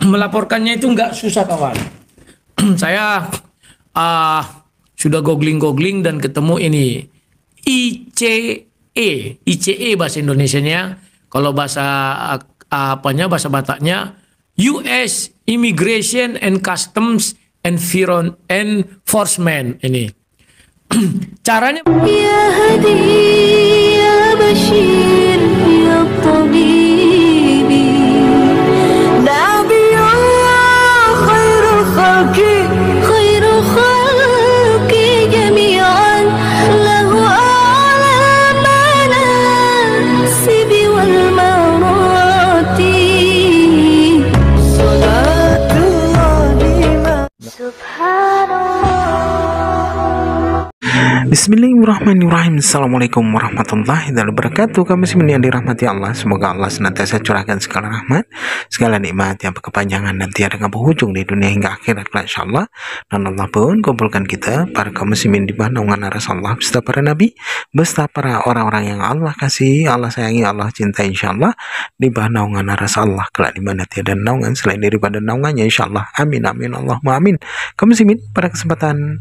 Melaporkannya itu nggak susah kawan. Saya sudah googling dan ketemu ini ICE bahasa Indonesianya. Kalau bahasa bahasa Bataknya US Immigration and Customs Enforcement ini. Caranya ya hadi ya bashir ya tabibi nabiyullah khairul khalqi jami'an lahu a'la manasibi wal marati salatullah subhanallah. Bismillahirrahmanirrahim. Assalamualaikum warahmatullahi wabarakatuh. Kami yang dirahmati Allah. Semoga Allah senantiasa curahkan segala rahmat, segala nikmat yang berkepanjangan dan tiada berhujung di dunia hingga akhirat, insyaallah. Dan Allah pun kumpulkan kita para kaum muslimin di bawah naungan arah Allah beserta para nabi, beserta para orang-orang yang Allah kasih, Allah sayangi, Allah cintai, insyaallah, di bawah naungan arah Allah kelak di mana tiada naungan selain daripada naungannya, insyaallah. Amin amin Allahumma amin. Kaum muslimin, pada kesempatan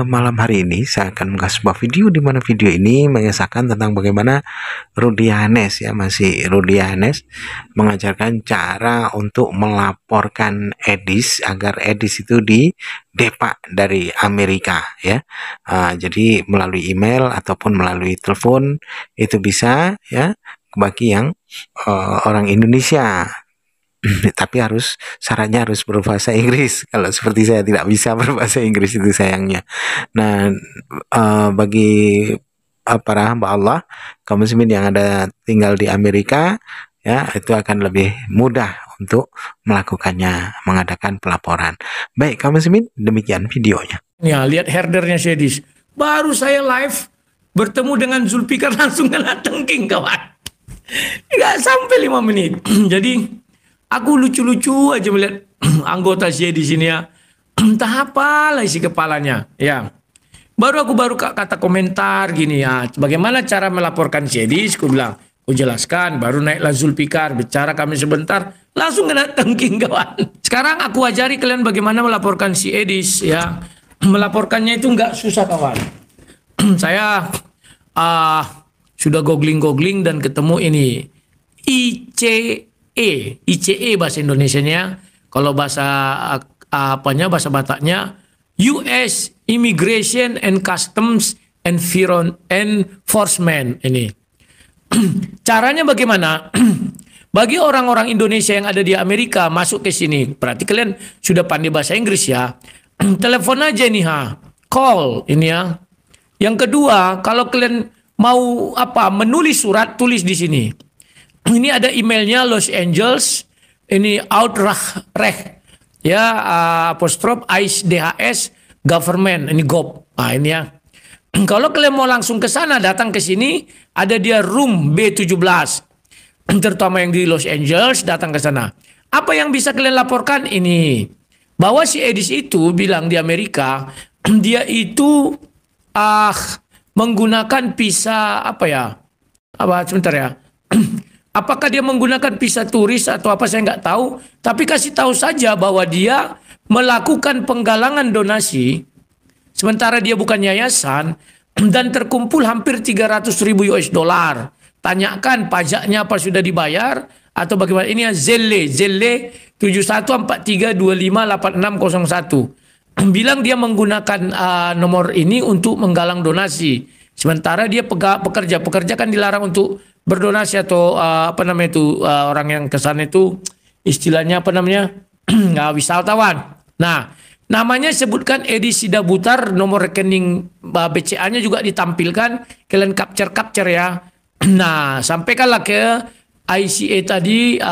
malam hari ini saya akan mengasih sebuah video di mana video ini mengisahkan tentang bagaimana Rudy Hanes, masih Rudy Hanes mengajarkan cara untuk melaporkan Edis agar Edis itu didepak dari Amerika, ya. Jadi melalui email ataupun melalui telepon itu bisa, ya, bagi yang orang Indonesia. Tapi syaratnya harus berbahasa Inggris. Kalau seperti saya tidak bisa berbahasa Inggris, itu sayangnya. Nah, bagi para hamba Allah, kaum muslimin yang ada tinggal di Amerika, ya, itu akan lebih mudah untuk melakukannya, mengadakan pelaporan. Baik, kaum muslimin, demikian videonya. Ya, lihat herdernya Sedis. Baru saya live bertemu dengan Zulfikar langsung kena tengking kawan. Nggak sampai 5 menit. Jadi aku lucu-lucu aja melihat anggota saya di sini, ya. Entah apalah isi kepalanya, ya. Baru kata komentar gini, ya. Bagaimana cara melaporkan Sedis? Aku bilang, aku jelaskan. Baru naiklah Zulfikar, bicara kami sebentar, langsung kena tengking kawan. Sekarang aku ajari kalian bagaimana melaporkan si Edis, ya. Melaporkannya itu nggak susah kawan. Saya sudah googling dan ketemu ini ICE bahasa Indonesianya. Kalau bahasa bahasa Bataknya US Immigration and Customs Enforcement ini. Caranya bagaimana? Bagi orang-orang Indonesia yang ada di Amerika masuk ke sini, berarti kalian sudah pandai bahasa Inggris, ya. Telepon aja nih, call ini, ya. Yang kedua, kalau kalian mau menulis surat, tulis di sini. Ini ada emailnya Los Angeles, ini Outrech, ya, apostrof ICE government, ini gov. Nah, ini, ya. Kalau kalian mau langsung ke sana, datang ke sini, ada dia room B17, terutama yang di Los Angeles, datang ke sana. Apa yang bisa kalian laporkan ini? Bahwa si Edis itu bilang di Amerika, dia itu menggunakan visa sebentar, ya. Apakah dia menggunakan visa turis atau apa, saya nggak tahu. Tapi kasih tahu saja bahwa dia melakukan penggalangan donasi, sementara dia bukan yayasan, dan terkumpul hampir 300.000 US dollar. Tanyakan pajaknya apa sudah dibayar atau bagaimana. Ini, ya, Zelle 7143258601. Bilang dia menggunakan nomor ini untuk menggalang donasi. Sementara dia pekerja kan dilarang untuk berdonasi atau orang yang kesana itu istilahnya wisatawan. Nah, namanya sebutkan Edi Sidabutar, nomor rekening BCA-nya juga ditampilkan, kalian capture, ya. Nah, sampaikanlah ke ICE tadi,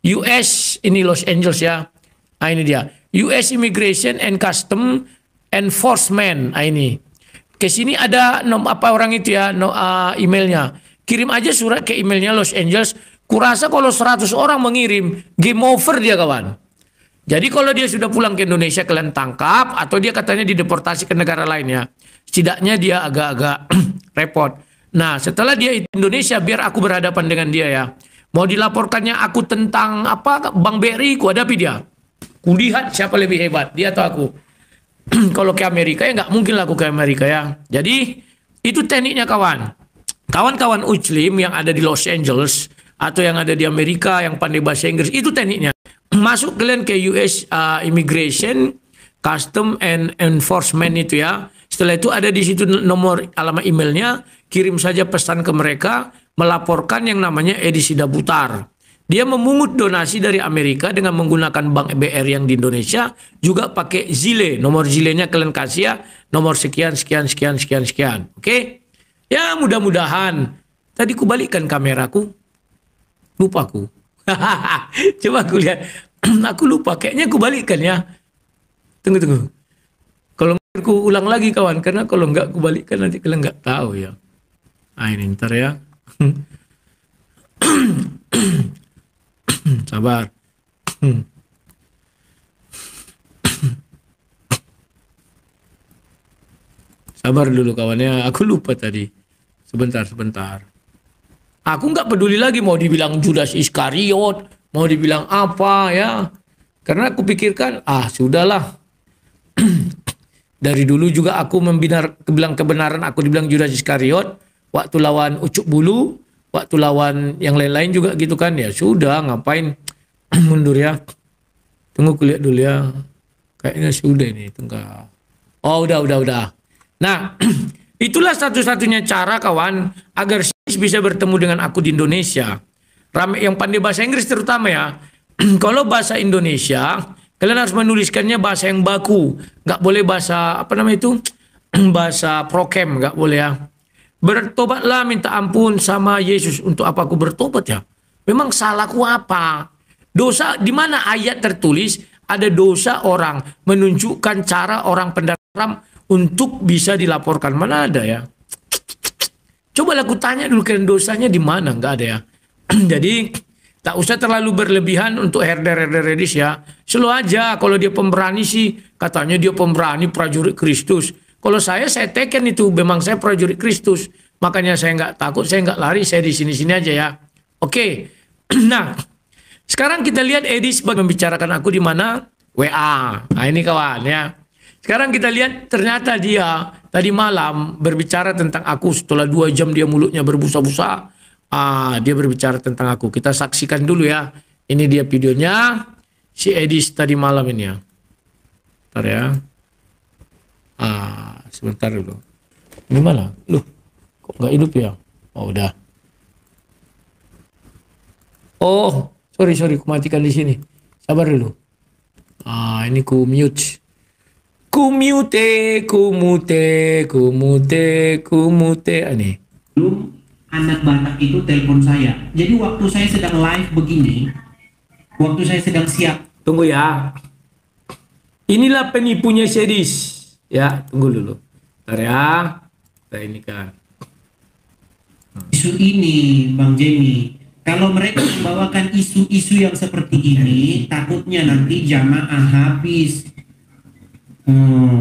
US ini Los Angeles, ya. Nah, ini dia, US Immigration and Customs Enforcement. Nah, ini ke sini ada orang itu, ya, emailnya. Kirim aja surat ke emailnya Los Angeles. Kurasa kalau 100 orang mengirim, game over dia, kawan. Jadi kalau dia sudah pulang ke Indonesia, kalian tangkap, atau dia katanya dideportasi ke negara lainnya, setidaknya dia agak-agak repot. Nah, setelah dia Indonesia, biar aku berhadapan dengan dia, ya. Mau dilaporkannya aku tentang apa Bang BRI, ku hadapi dia. Kulihat siapa lebih hebat, dia atau aku. Kalau ke Amerika ya nggak mungkin lah aku ke Amerika ya. Jadi itu tekniknya kawan. Kawan-kawan Muslim yang ada di Los Angeles atau yang ada di Amerika yang pandai bahasa Inggris, itu tekniknya. Masuk kalian ke US Immigration, Custom and Enforcement itu ya. Setelah itu ada di situ nomor alamat emailnya, kirim saja pesan ke mereka, melaporkan yang namanya Edi Sidaputar. Dia memungut donasi dari Amerika dengan menggunakan bank BR yang di Indonesia, juga pakai Zile. Nomor Zilenya kalian kasih ya, nomor sekian, sekian, sekian, sekian, sekian. Oke? Ya mudah-mudahan. Tadi ku balikkan kameraku. Lupa aku. Coba aku lihat. Aku lupa. Kayaknya ku balikkan ya. Tunggu. Kalau nggak ku ulang lagi kawan. Karena kalau nggak ku balikkan nanti kalian nggak tahu ya. Ah ini ntar ya. Sabar. Sabar dulu kawannya. Aku lupa tadi. Sebentar. Aku nggak peduli lagi mau dibilang Judas Iskariot, mau dibilang apa ya. Karena aku pikirkan, sudahlah. Dari dulu juga aku bilang kebenaran, aku dibilang Judas Iskariot. Waktu lawan Ucuk Bulu, waktu lawan yang lain-lain juga gitu kan. Ya sudah, ngapain mundur ya. Tunggu kulihat dulu ya. Kayaknya sudah ini. Tunggu. Oh udah. Nah, itulah satu-satunya cara kawan agar bisa bertemu dengan aku di Indonesia. Ramai yang pandai bahasa Inggris terutama ya. Kalau bahasa Indonesia, kalian harus menuliskannya bahasa yang baku. Nggak boleh bahasa, apa namanya itu? Bahasa prokem, nggak boleh ya. Bertobatlah, minta ampun sama Yesus. Untuk apa aku bertobat ya? Memang salahku apa? Dosa, di mana ayat tertulis ada dosa orang menunjukkan cara orang pendaram untuk bisa dilaporkan. Mana ada ya? Coba aku tanya dulu kalian dosanya di mana? Nggak ada ya. Jadi tak usah terlalu berlebihan untuk herder Edis ya. Selalu aja kalau dia pemberani sih katanya dia pemberani prajurit Kristus. Kalau saya teken itu memang saya prajurit Kristus. Makanya saya nggak takut, saya nggak lari, saya di sini-sini aja ya. Oke. Nah, sekarang kita lihat Edis membicarakan aku di mana? WA. Nah ini kawan ya. Sekarang kita lihat ternyata dia tadi malam berbicara tentang aku setelah 2 jam dia mulutnya berbusa-busa. Dia berbicara tentang aku. Kita saksikan dulu ya. Ini dia videonya si Edis tadi malam ini ya. Bentar ya. Sebentar dulu. Ini mana? Loh, kok nggak hidup ya? Oh udah. Oh, sorry, ku matikan di sini. Sabar dulu. Ini ku mute. Kumute. Ini. Belum anak Batak itu telepon saya. Jadi waktu saya sedang live begini, waktu saya sedang siap. Tunggu ya. Inilah penipunya Sedis. Ya, tunggu dulu. Bentar ya. Kita ini kan. Isu ini, Bang Jemi, kalau mereka membawakan isu-isu yang seperti ini, takutnya nanti jamaah habis.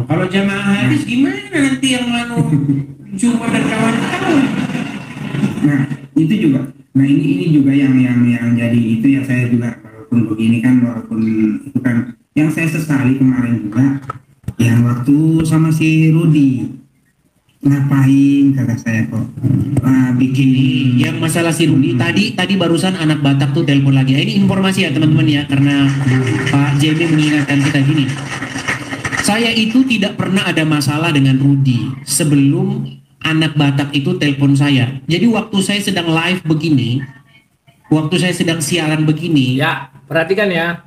Kalau jamaah habis gimana nanti yang cuma dan kawan-kawan? Nah itu juga, ini juga yang jadi itu yang saya juga walaupun begini kan, walaupun itu kan yang saya sesali kemarin juga, yang waktu sama si Rudi ngapain kata saya kok bikin yang masalah si Rudi tadi barusan anak Batak tuh telepon lagi. Ini informasi ya teman-teman ya, karena Pak Jemi mengingatkan kita gini. Saya itu tidak pernah ada masalah dengan Rudi sebelum anak Batak itu telepon saya. Jadi waktu saya sedang live begini, waktu saya sedang siaran begini. Ya, perhatikan ya.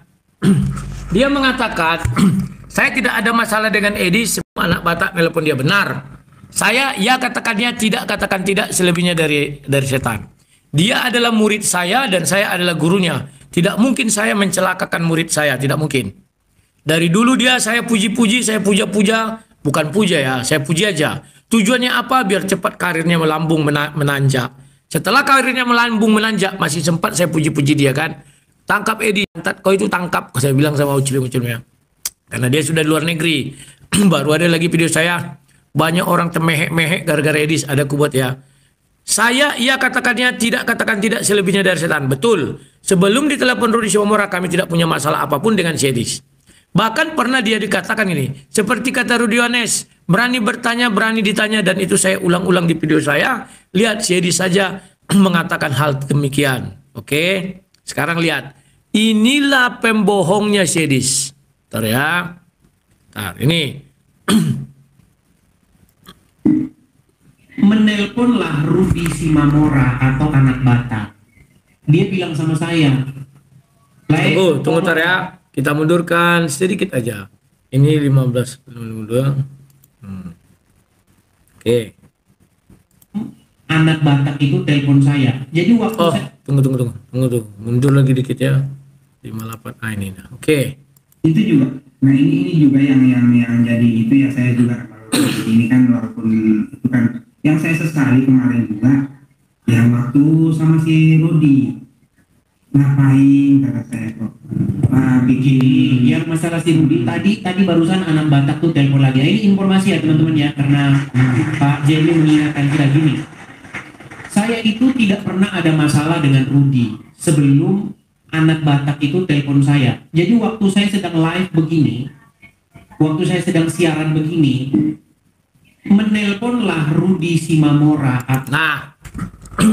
Dia mengatakan, saya tidak ada masalah dengan Edi, semua anak Batak telepon dia benar. Saya, ya katakannya tidak, katakan tidak, selebihnya dari setan. Dia adalah murid saya dan saya adalah gurunya. Tidak mungkin saya mencelakakan murid saya, tidak mungkin. Dari dulu dia saya puji-puji, saya puja-puja, bukan puja ya, saya puji aja. Tujuannya apa? Biar cepat karirnya melambung menanjak. Setelah karirnya melambung menanjak, masih sempat saya puji-puji dia kan. Tangkap Edi, kau itu tangkap. Saya bilang sama ucil-ucilnya. Karena dia sudah di luar negeri. Baru ada lagi video saya. Banyak orang temehek-mehek gara-gara Edis. Ada aku buat ya. Ia katakannya tidak, katakan tidak selebihnya dari setan. Betul. Sebelum ditelepon Rudi Simamora kami tidak punya masalah apapun dengan si Edis. Bahkan pernah dia dikatakan ini, seperti kata Rudi Yohanes, berani bertanya, berani ditanya, dan itu saya ulang-ulang di video saya. Lihat si Edis saja mengatakan hal demikian. Oke, sekarang lihat. Inilah pembohongnya si Edis. Bentar ya. Bentar, ini. Menelponlah Rudi Simamora atau anak Batak. Dia bilang sama saya, Tunggu tar ya. Kita mundurkan sedikit aja. Ini 15. Oke. Anak Batak itu telepon saya. Jadi waktu saya... Tunggu. Mundur lagi dikit ya. 58. Ah, ini. Oke. Itu juga. Nah ini juga yang jadi itu ya, saya juga ini kan walaupun itu kan yang saya sesali kemarin juga, yang waktu sama si Rudi ngapain kata saya kok bikin yang masalah si Rudi tadi barusan anak Batak tuh telepon lagi. Ini informasi ya teman-teman ya, karena Pak Jamie mengingatkan kita gini. Saya itu tidak pernah ada masalah dengan Rudi sebelum anak Batak itu telepon saya. Jadi waktu saya sedang live begini, waktu saya sedang siaran begini, menelponlah Rudi Simamora. Nah,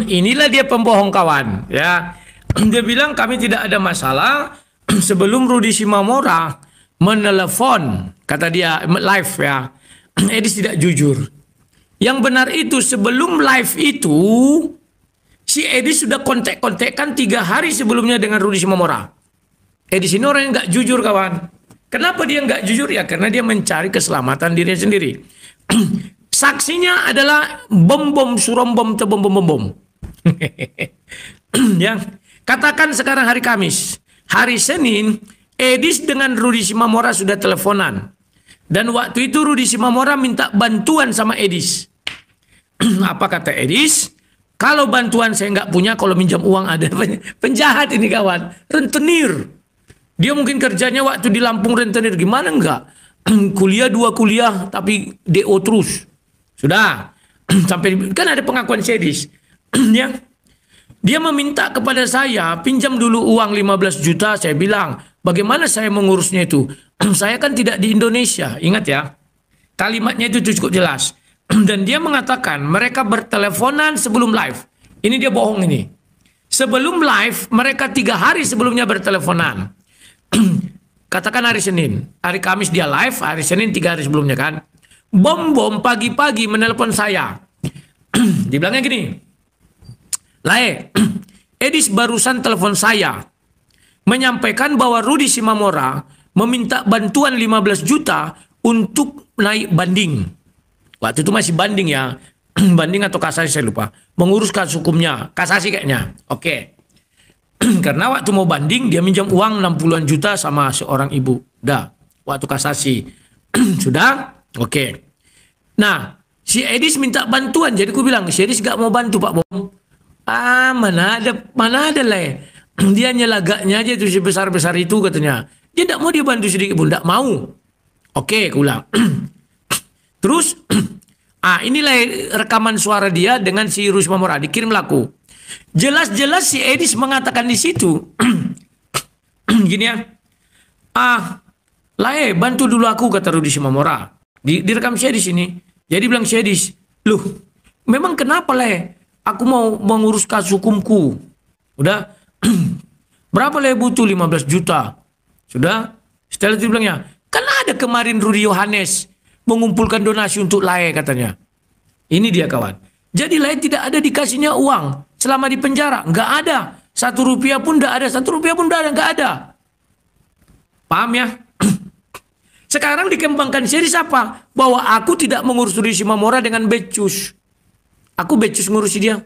inilah dia pembohong kawan ya. Dia bilang kami tidak ada masalah sebelum Rudi Simamora menelepon, kata dia live ya. Edis tidak jujur. Yang benar itu sebelum live itu si Edis sudah kontek-kontekkan 3 hari sebelumnya dengan Rudi Simamora. Edis ini orang yang nggak jujur kawan. Kenapa dia nggak jujur ya? Karena dia mencari keselamatan dirinya sendiri. Saksinya adalah bom surombom atau bom. Ya, katakan sekarang hari Kamis, hari Senin, Edis dengan Rudi Simamora sudah teleponan, dan waktu itu Rudi Simamora minta bantuan sama Edis. Apa kata Edis? Kalau bantuan saya nggak punya, kalau minjam uang ada. Penjahat ini kawan, rentenir. Dia mungkin kerjanya waktu di Lampung rentenir, gimana enggak? Kuliah 2 kuliah tapi DO terus. Sudah sampai kan ada pengakuan Edis. Ya. Dia meminta kepada saya pinjam dulu uang 15 juta. Saya bilang, bagaimana saya mengurusnya itu? Saya kan tidak di Indonesia. Ingat ya, kalimatnya itu cukup jelas. Dan dia mengatakan mereka berteleponan sebelum live. Ini dia bohong ini. Sebelum live mereka 3 hari sebelumnya berteleponan. Katakan hari Senin, hari Kamis dia live, hari Senin 3 hari sebelumnya kan. Bom pagi-pagi menelpon saya. Dibilangnya gini, Lae, Edis barusan telepon saya menyampaikan bahwa Rudi Simamora meminta bantuan 15 juta untuk naik banding. Waktu itu masih banding ya, banding atau kasasi saya lupa. Mengurus kasus hukumnya, kasasi kayaknya. Oke. Karena waktu mau banding dia minjam uang 60-an juta sama seorang ibu. Dah, waktu kasasi. Sudah? Oke. Nah, si Edis minta bantuan. Jadi aku bilang, si Edis gak mau bantu Pak Bom. Mana ada lah. Dia nyelagaknya aja itu sebesar-besar itu katanya. Dia tidak mau dia bantu sedikit pun, tidak mau. Oke, aku ulang. Terus, inilah rekaman suara dia dengan si Rudi Simamora dikirim laku. Jelas-jelas si Edis mengatakan di situ, gini ya, Lae bantu dulu aku kata Rudi Simamora. Direkam si Edis ini. Jadi bilang si Edis, loh, memang kenapa Lae? Aku mau mengurus kasus hukumku. Udah, berapa Lae butuh? 15 juta. Sudah, setelah itu bilangnya, kan ada kemarin Rudi Yohanes mengumpulkan donasi untuk Lae katanya. Ini dia kawan. Jadi Lae tidak ada dikasihnya uang selama di penjara. Nggak ada. 1 rupiah pun nggak ada. 1 rupiah pun nggak ada. Paham ya? Sekarang dikembangkan seri apa? Bahwa aku tidak mengurus Rudi Simamora dengan becus. Aku becus ngurusi dia.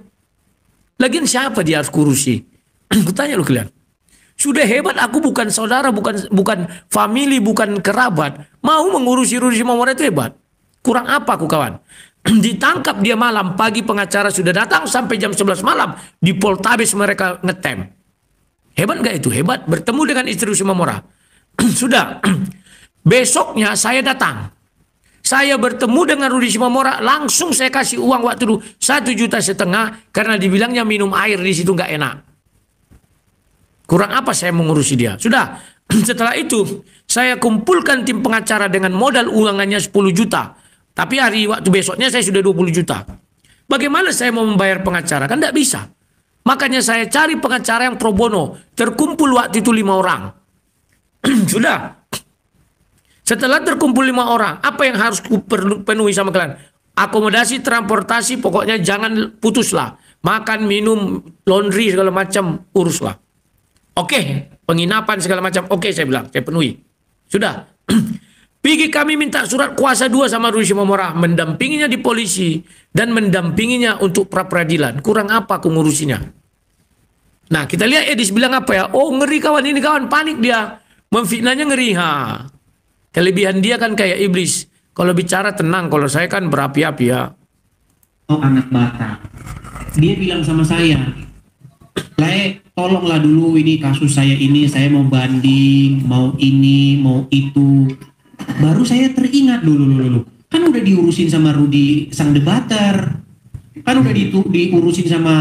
Lagian siapa dia harus kurusi? Kutanya lu kalian. Sudah hebat aku bukan saudara, bukan family, bukan kerabat. Mau mengurusi Rudi Simamora itu hebat. Kurang apa aku kawan? Ditangkap dia malam, pagi pengacara sudah datang sampai jam 11 malam. Di Poltabes mereka ngetem. Hebat gak itu? Hebat. Bertemu dengan istri Simamora. Sudah. Besoknya saya datang. Saya bertemu dengan Rudi Simamora, langsung saya kasih uang waktu itu 1,5 juta karena dibilangnya minum air di situ nggak enak. Kurang apa saya mengurusi dia? Sudah. Setelah itu saya kumpulkan tim pengacara dengan modal uangannya 10 juta. Tapi waktu besoknya saya sudah 20 juta. Bagaimana saya mau membayar pengacara? Kan tidak bisa. Makanya saya cari pengacara yang pro bono. Terkumpul waktu itu 5 orang. Sudah. Setelah terkumpul 5 orang, apa yang harus penuhi sama kalian? Akomodasi, transportasi, pokoknya jangan putuslah. Makan, minum, laundry, segala macam, uruslah. Oke, penginapan segala macam, oke saya bilang, saya penuhi. Sudah. Pergi kami minta surat kuasa 2 sama Rudi Simamora, mendampinginya di polisi dan mendampinginya untuk pra peradilan. Kurang apa aku ngurusinya? Nah, kita lihat Edis bilang apa ya? Oh, ngeri kawan, ini kawan, panik dia. Memfitnahnya ngeri. Kelebihan dia kan kayak iblis. Kalau bicara tenang, kalau saya kan berapi-api ya. Oh, anak Batak. Dia bilang sama saya, tolonglah dulu ini kasus saya ini, saya mau banding, mau ini, mau itu. Baru saya teringat dulu. Kan udah diurusin sama Rudi sang debater. Kan udah diurusin sama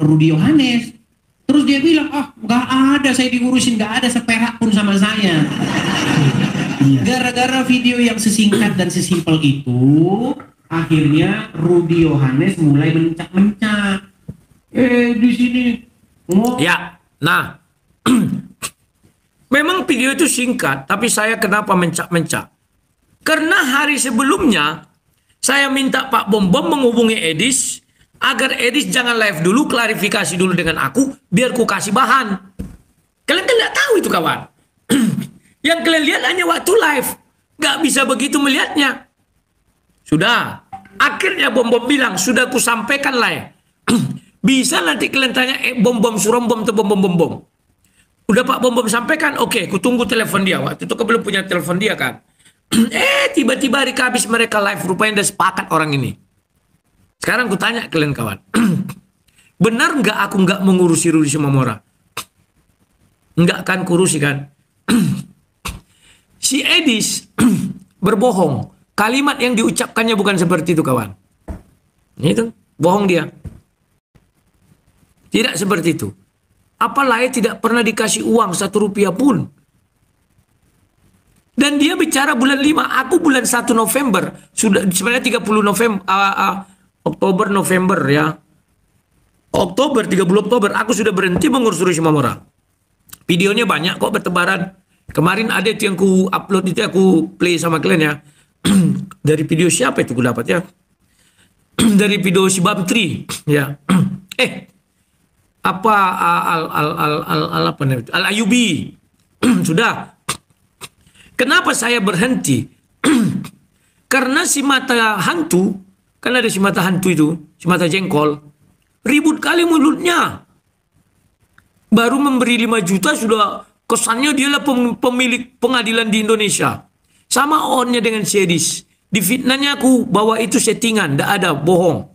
Rudi Yohanes. Terus dia bilang, nggak ada, saya diurusin, nggak ada seperak pun sama saya. Gara-gara video yang sesingkat dan sesimpel itu, akhirnya Rudi Yohanes mulai mencak-mencak. Di sini. Ya, nah, memang video itu singkat, tapi saya kenapa mencak-mencak? Karena hari sebelumnya, saya minta Pak Bom Bom menghubungi Edis, agar Edis jangan live dulu, klarifikasi dulu dengan aku, biar ku kasih bahan. Kalian kan nggak tahu itu kawan. Yang kalian lihat hanya waktu live, nggak bisa begitu melihatnya. Sudah, akhirnya Bom Bom bilang, sudah ku sampaikan live. Bisa nanti kalian tanya, bom-bom surombom atau bom-bom. Udah Pak Bom Bom sampaikan, oke, ku tunggu telepon dia. Waktu itu belum punya telepon dia kan. Tiba-tiba hari habis mereka live, rupanya udah sepakat orang ini. Sekarang ku tanya kalian kawan. Benar nggak aku nggak mengurusi Rudi Simamora? Nggak kan kurusi kan? Si Edis berbohong. Kalimat yang diucapkannya bukan seperti itu kawan. Itu bohong dia. Tidak seperti itu. Apalagi tidak pernah dikasih uang 1 rupiah pun. Dan dia bicara bulan 5, aku bulan 1 November. Sudah sebenarnya 30 November, Oktober, November ya. Oktober, 30 Oktober, aku sudah berhenti mengurus Rudi Simamora. Videonya banyak kok bertebaran. Kemarin ada itu yang ku upload itu, aku play sama kalian ya. Dari video siapa itu ku dapat ya? Dari video si Bamtri ya. Al Ayubi. Sudah. Kenapa saya berhenti? Karena si mata hantu, kan ada si mata hantu itu, si mata jengkol, ribut kali mulutnya. Baru memberi 5 juta sudah kesannya dialah pemilik pengadilan di Indonesia. Sama onnya dengan si Edis. Di fitnahnya aku bahwa itu settingan, tidak ada, bohong.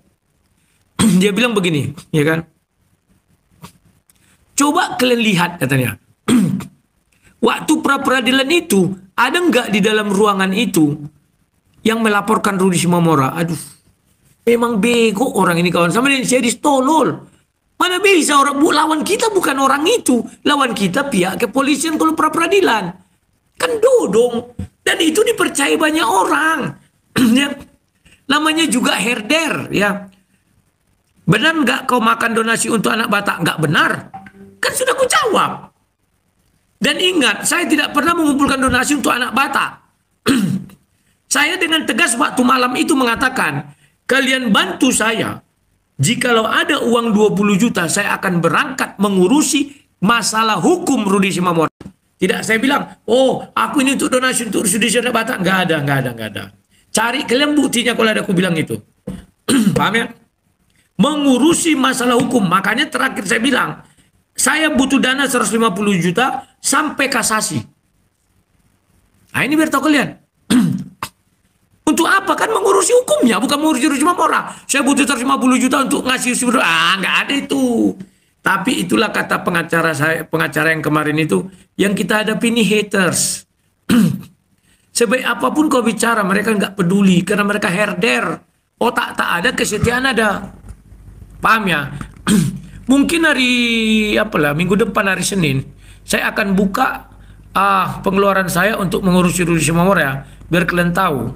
Dia bilang begini, ya kan? Coba kalian lihat katanya. Waktu pra peradilan itu, ada nggak di dalam ruangan itu yang melaporkan Rudi Simamora? Aduh, memang bego orang ini kawan. Sama dengan si Edis tolol. Mana bisa orang lawan kita bukan orang itu. Lawan kita pihak kepolisian kalau pra peradilan. Kan dodong. Dan itu dipercaya banyak orang. Ya. Namanya juga herder. Ya. Benar nggak kau makan donasi untuk anak Batak? Nggak benar. Kan sudah ku jawab. Dan ingat, saya tidak pernah mengumpulkan donasi untuk anak Batak. Saya dengan tegas waktu malam itu mengatakan, kalian bantu saya. Jikalau ada uang 20 juta, saya akan berangkat mengurusi masalah hukum Rudi Simamora. Tidak, saya bilang, oh, aku ini untuk donasi untuk Rudi Simamora Batak. Nggak ada. Cari kalian buktinya kalau ada aku bilang itu. Paham ya? Mengurusi masalah hukum. Makanya terakhir saya bilang, saya butuh dana 150 juta sampai kasasi. Nah ini biar tahu kalian. Untuk apa? Kan mengurusi hukumnya, bukan mengurusi Rudi Simamora. Saya butuh 150 juta untuk ngasih nggak ada itu. Tapi itulah kata pengacara saya, pengacara yang kemarin itu, yang kita hadapi ini haters. Sebaik apapun kau bicara, mereka nggak peduli karena mereka herder. Otak tak ada, kesetiaan ada. Paham ya? Mungkin minggu depan hari Senin, saya akan buka pengeluaran saya untuk mengurusi Rudi Simamora ya, biar kalian tahu.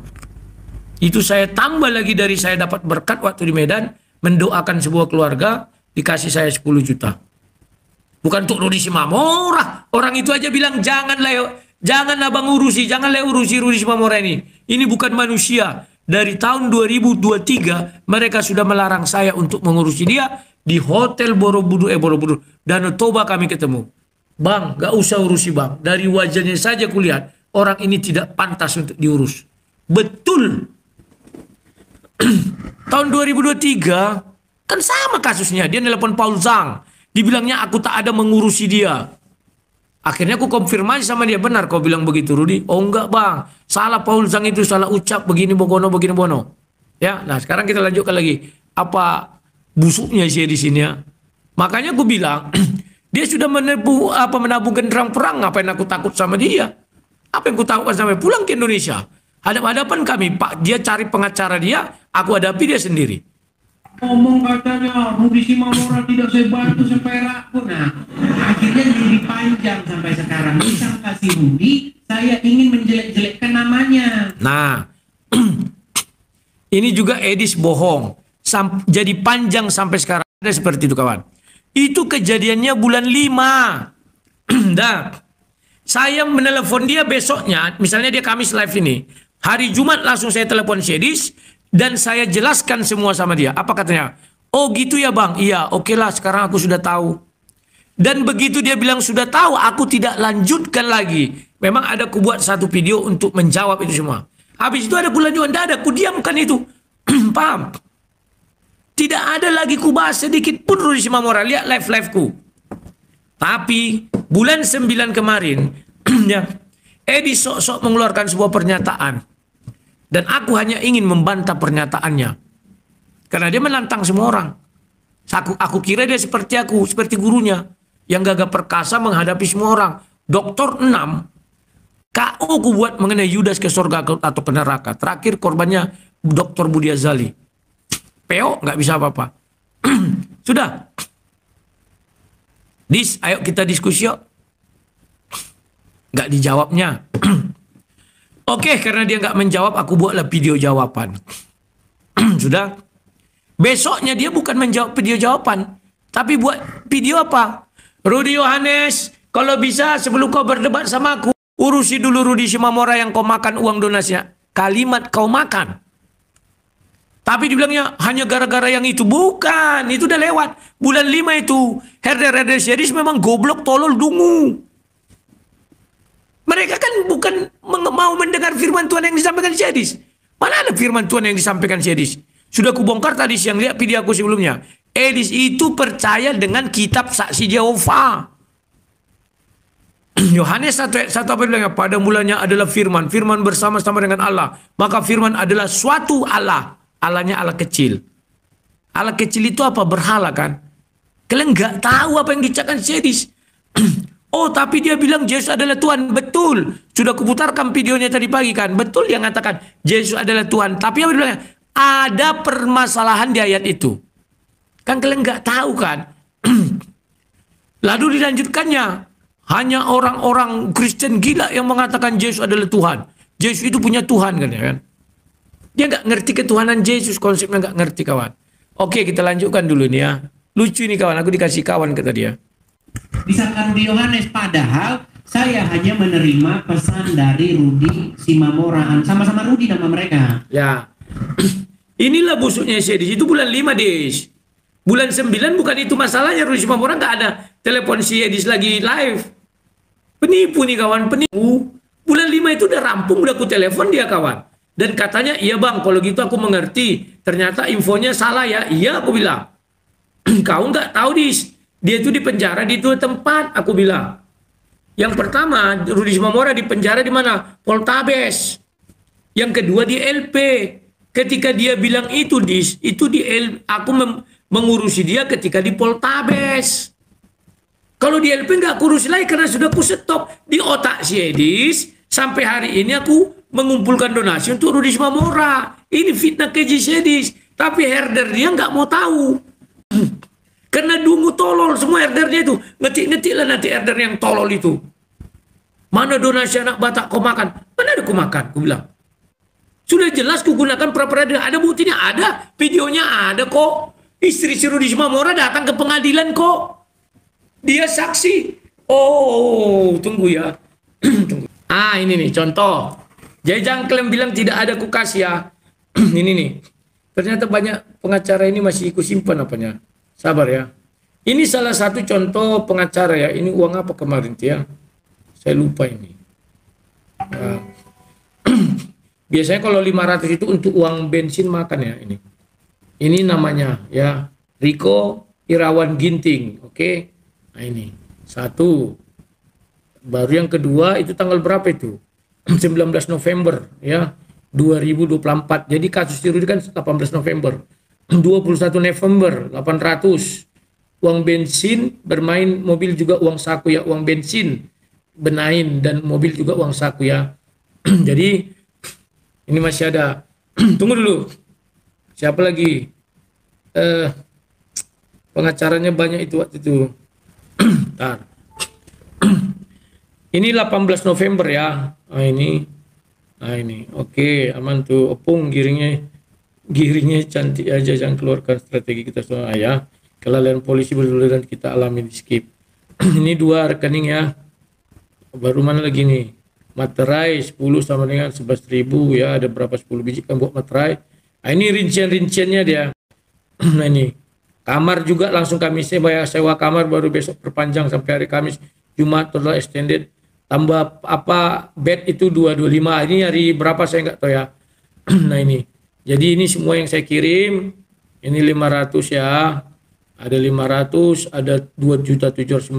Itu saya tambah lagi dari saya dapat berkat waktu di Medan, mendoakan sebuah keluarga, dikasih saya 10 juta. Bukan untuk Rudi Simamora. Orang itu aja bilang jangan abang urusi, janganlah urusi Rudi Simamora ini. Ini bukan manusia. Dari tahun 2023 mereka sudah melarang saya untuk mengurusi dia di Hotel Borobudur. Danau Toba kami ketemu. Bang, gak usah urusi bang. Dari wajahnya saja kulihat orang ini tidak pantas untuk diurus. Betul. Tahun 2023 kan sama kasusnya. Dia nelpon Paul Zhang. Dibilangnya aku tak ada mengurusi dia. Akhirnya aku konfirmasi sama dia, benar kau bilang begitu Rudi? Oh enggak bang, salah Paul Zhang itu, salah ucap begini bono. Ya, nah sekarang kita lanjutkan lagi. Apa busuknya sih di sini ya? Makanya aku bilang, dia sudah menabungkan perang, ngapain aku takut sama dia? Apa yang aku takutkan sampai pulang ke Indonesia? Hadap-hadapan kami, Pak, dia cari pengacara dia, aku hadapi dia sendiri. Ngomong katanya Rudi Simamora tidak saya bantu sampai rapuh. Nah, akhirnya jadi panjang sampai sekarang. Disangka si Rudi, saya ingin menjelek-jelekkan namanya. Nah, ini juga Edis bohong. Jadi panjang sampai sekarang. Ada seperti itu kawan. Itu kejadiannya bulan 5. Dah. Saya menelepon dia besoknya, misalnya dia Kamis live ini. Hari Jumat langsung saya telepon si Edis. Dan saya jelaskan semua sama dia. Apa katanya? Oh gitu ya bang. Iya oke lah, sekarang aku sudah tahu. Dan begitu dia bilang sudah tahu, aku tidak lanjutkan lagi. Memang ada aku buat satu video untuk menjawab itu semua. Habis itu ada aku lanjutkan. Tidak ada, aku diamkan itu. Paham? Tidak ada lagi ku bahas sedikit pun Rudi Simamora. Lihat live-liveku. Tapi bulan 9 kemarin ya, Edi sok-sok mengeluarkan sebuah pernyataan. Dan aku hanya ingin membantah pernyataannya. Karena dia menantang semua orang. Aku kira dia seperti aku, seperti gurunya. Yang gagah perkasa menghadapi semua orang. Doktor 6. KO ku buat mengenai Yudas ke surga atau ke neraka. Terakhir korbannya Dr. Budi Azali. PO nggak bisa apa-apa. Sudah. Ayo kita diskusi yuk. Nggak dijawabnya. Oke, karena dia nggak menjawab, aku buatlah video jawaban. Sudah. Besoknya dia bukan menjawab video jawaban, tapi buat video apa? Rudi Yohanes, kalau bisa sebelum kau berdebat sama aku, urusi dulu Rudi Simamora yang kau makan uang donasinya. Kalimat kau makan. Tapi dibilangnya hanya gara-gara yang itu. Bukan, itu udah lewat. Bulan 5 itu, herder series memang goblok, tolol, dungu. Mereka kan bukan mau mendengar firman Tuhan yang disampaikan si Edis. Mana ada firman Tuhan yang disampaikan si Edis? Sudah kubongkar tadi siang, lihat video aku sebelumnya. Edis itu percaya dengan kitab saksi Yehova. Yohanes 1 apa bilangnya? Pada mulanya adalah firman. Firman bersama-sama dengan Allah. Maka firman adalah suatu Allah. Allahnya Allah kecil. Allah kecil itu apa? Berhala kan? Kalian nggak tahu apa yang diucapkan si Edis. Oh tapi dia bilang Yesus adalah Tuhan. Betul. Sudah kuputarkan videonya tadi pagi kan. Betul dia mengatakan Yesus adalah Tuhan. Tapi apa dia bilang? Ada permasalahan di ayat itu. Kan kalian nggak tahu kan. Lalu dilanjutkannya. Hanya orang-orang Kristen gila yang mengatakan Yesus adalah Tuhan. Yesus itu punya Tuhan kan ya kan. Dia nggak ngerti ketuhanan Yesus. Konsepnya nggak ngerti kawan. Oke kita lanjutkan dulu nih ya. Lucu ini kawan. Aku dikasih kawan kata dia. Disangka Rudi Yohanes, padahal saya hanya menerima pesan dari Rudi Simamora. Sama-sama Rudi nama mereka. Ya. Inilah busuknya si Edis. Itu bulan 5 Des. Bulan 9 bukan itu masalahnya. Rudi Simamora nggak ada telepon si Edis lagi live. Penipu nih kawan, penipu. Bulan 5 itu udah rampung, udah aku telepon dia kawan. Dan katanya, iya bang, kalau gitu aku mengerti. Ternyata infonya salah ya. Iya aku bilang. Kau nggak tahu Dis. Dia itu di penjara di dua tempat, aku bilang. Yang pertama, Rudi Simamora di penjara di mana? Poltabes. Yang kedua di LP. Ketika dia bilang itu, Dis, itu di aku mengurusi dia ketika di Poltabes. Kalau di LP nggak kurus lagi karena sudah aku stop. Di otak si Edis, sampai hari ini aku mengumpulkan donasi untuk Rudi Simamora. Ini fitnah keji sadis. Tapi herder dia nggak mau tahu. Karena dungu tolol semua herdernya itu. Ngetik-ngetik lah nanti herder yang tolol itu. Mana donasi anak Batak kau makan? Mana ada kau makan? Aku bilang. Sudah jelas ku gunakan pra-peradilan. Ada buktinya, ada. Videonya ada kok. Istri si Rudi Simamora datang ke pengadilan kok. Dia saksi. Oh, tunggu ya. Tunggu. Ini nih contoh. Jadi jangan kalian bilang tidak ada kukas ya. Ini nih. Ternyata banyak pengacara ini masih ikut simpan apanya. Sabar ya. Ini salah satu contoh pengacara ya. Ini uang apa kemarin ya? Saya lupa ini. Ya. Biasanya kalau 500 itu untuk uang bensin makan ya ini. Ini namanya ya Riko Irawan Ginting, oke? Nah ini satu. Baru yang kedua itu tanggal berapa itu? 19 November ya 2024. Jadi kasus Rudi kan 18 November. 21 November 800. Uang bensin bermain mobil juga uang saku ya, uang bensin benain dan mobil juga uang saku ya. Jadi ini masih ada. Tunggu dulu. Siapa lagi? Pengacaranya banyak itu waktu itu. Bentar. Ini 18 November ya. Nah ini. Oke, aman tuh. Opung giringnya cantik aja, jangan keluarkan strategi kita semua ya. Kelalaian polisi berlebihan kita alami di skip. Ini 2 rekening ya. Baru mana lagi nih? Materai 10 sama dengan 11.000 ya, ada berapa 10 biji kan buat materai. Nah, ini rincian-rinciannya dia. Nah ini kamar juga langsung Kamisnya bayar sewa kamar, baru besok perpanjang sampai hari Kamis, Jumat total extended, tambah apa bed itu 225. Ini hari berapa saya nggak tahu ya. Nah ini jadi ini semua yang saya kirim. Ini 500 ya, ada 500, ada 2.750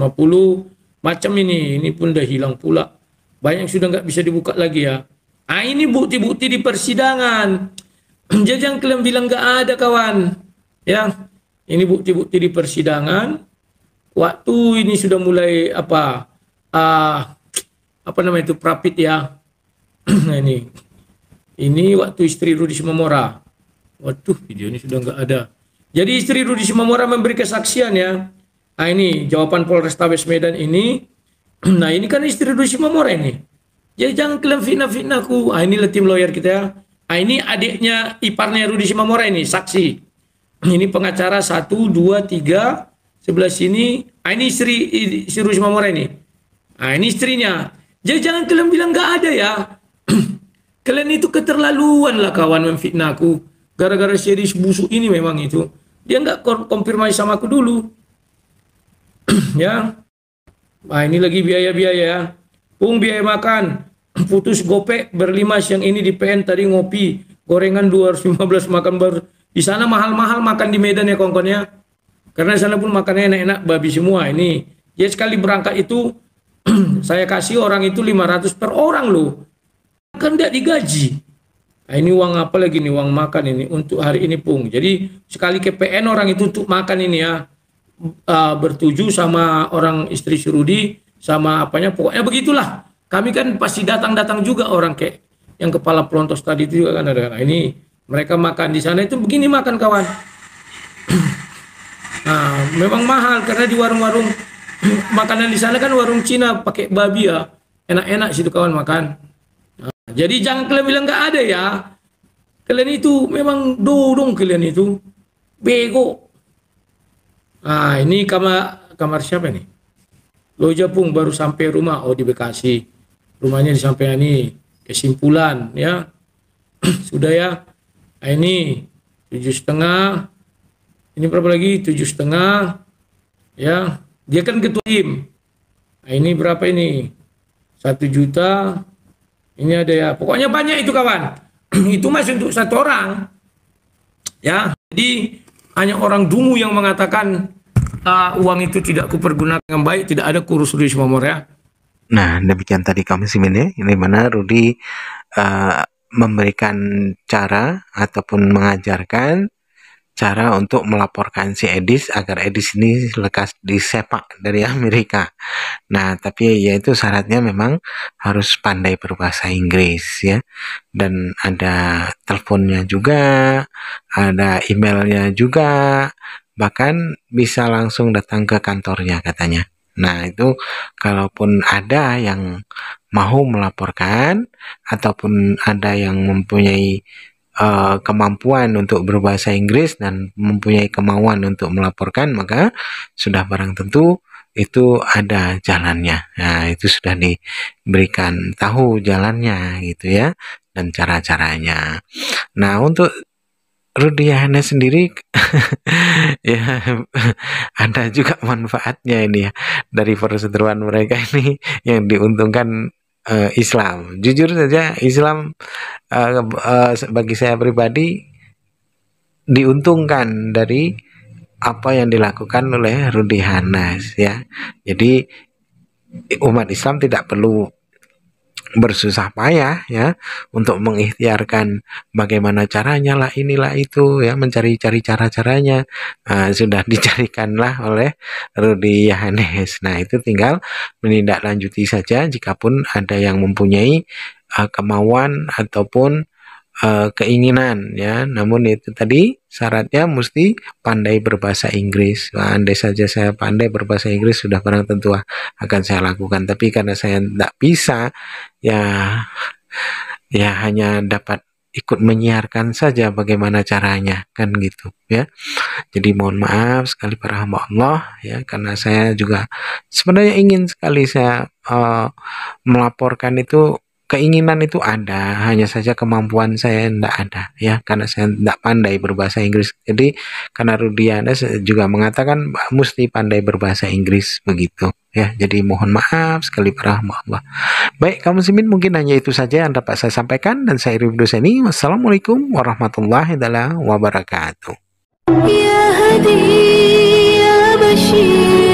macam ini pun udah hilang pula. Banyak yang sudah nggak bisa dibuka lagi ya. Ini bukti-bukti di persidangan. Jangan kalian bilang nggak ada kawan. Ya, ini bukti-bukti di persidangan. Waktu ini sudah mulai apa namanya itu prapit ya. Nah ini waktu istri Rudi Simamora. Waduh, video ini sudah nggak ada. Jadi istri Rudi Simamora memberi kesaksian ya. Nah ini jawaban Polrestabes Medan ini. Nah ini kan istri Rudi Simamora ini. Jadi jangan kalian fitnah-fitnahku. Inilah tim lawyer kita ya. Ini adiknya iparnya Rudi Simamora ini saksi. Ini pengacara 1, 2, 3 sebelah sini. Ini istri Rudi Simamora ini. Ini istrinya. Jadi jangan kalian bilang nggak ada ya. Kalian itu keterlaluan lah kawan memfitnahku. Gara-gara series busuk ini memang itu. Dia nggak konfirmasi sama aku dulu. Ya. Nah ini lagi biaya-biaya. Pung biaya makan. Putus gopek berlima siang ini di PN tadi ngopi. Gorengan 215 makan baru. Di sana mahal-mahal makan di Medan ya kawan-kawan ya. Karena di sana pun makannya enak-enak babi semua. Ini. Jadi sekali berangkat itu saya kasih orang itu 500 per orang loh. Kan tidak digaji. Nah, ini uang apa lagi nih? Uang makan ini untuk hari ini Pung. Jadi sekali ke PN orang itu untuk makan ini ya. Bertuju sama orang istri si Rudi sama apanya pokoknya begitulah. Kami kan pasti datang juga orang kayak yang kepala pelontos tadi itu juga kan ada. Nah, ini mereka makan di sana itu begini makan kawan. Nah memang mahal karena di warung-warung makanan di sana kan warung Cina pakai babi ya, enak-enak situ kawan makan. Nah, jadi jangan kalian bilang nggak ada ya. Kalian itu memang dodong kalian itu bego. Nah ini kamar siapa nih? Loja Pung baru sampai rumah. Oh di Bekasi. Rumahnya di samping ini. Kesimpulan ya. Sudah ya. Nah, ini 7,5. Ini berapa lagi? 7,5. Ya. Dia kan ketua tim. Nah, ini berapa ini? 1 juta. Ini ada ya. Pokoknya banyak itu kawan. Itu masih untuk 1 orang. Ya. Jadi hanya orang dungu yang mengatakan uang itu tidak kupergunakan dengan baik, tidak ada kurus Rudi Simamora ya. Nah, demikian tadi kami ini mana Rudi memberikan cara ataupun mengajarkan cara untuk melaporkan si Edis agar Edis ini lekas disepak dari Amerika. Nah, tapi ya itu syaratnya memang harus pandai berbahasa Inggris ya. Dan ada teleponnya juga, ada emailnya juga, bahkan bisa langsung datang ke kantornya katanya. Nah, itu kalaupun ada yang mau melaporkan ataupun ada yang mempunyai kemampuan untuk berbahasa Inggris dan mempunyai kemauan untuk melaporkan, maka sudah barang tentu itu ada jalannya. Nah, itu sudah diberikan tahu jalannya gitu ya, dan cara-caranya. Nah, untuk Rudy Yohanes sendiri ya ada juga manfaatnya ini ya dari perseteruan mereka ini yang diuntungkan Islam. Jujur saja Islam bagi saya pribadi diuntungkan dari apa yang dilakukan oleh Rudy Yohanes ya. Jadi umat Islam tidak perlu bersusah payah ya untuk mengikhtiarkan bagaimana caranya lah inilah itu ya, mencari-cari cara-caranya. Sudah dicarikanlah oleh Rudy Yohanes. Nah, itu tinggal menindaklanjuti saja jikapun ada yang mempunyai kemauan ataupun keinginan ya. Namun itu tadi syaratnya mesti pandai berbahasa Inggris. Nah, andai saja saya pandai berbahasa Inggris sudah barang tentu akan saya lakukan, tapi karena saya tidak bisa ya hanya dapat ikut menyiarkan saja bagaimana caranya kan gitu ya. Jadi mohon maaf sekali para hamba Allah ya, karena saya juga sebenarnya ingin sekali saya melaporkan itu. Keinginan itu ada, hanya saja kemampuan saya tidak ada ya, karena saya tidak pandai berbahasa Inggris. Jadi karena Rudy Yohanes juga mengatakan mesti pandai berbahasa Inggris begitu ya. Jadi mohon maaf sekali para hamba Allah. Baik kaum muslimin, mungkin hanya itu saja yang dapat saya sampaikan dan saya Irif Doseni. Wassalamualaikum warahmatullahi wabarakatuh. يا هدي يا بشير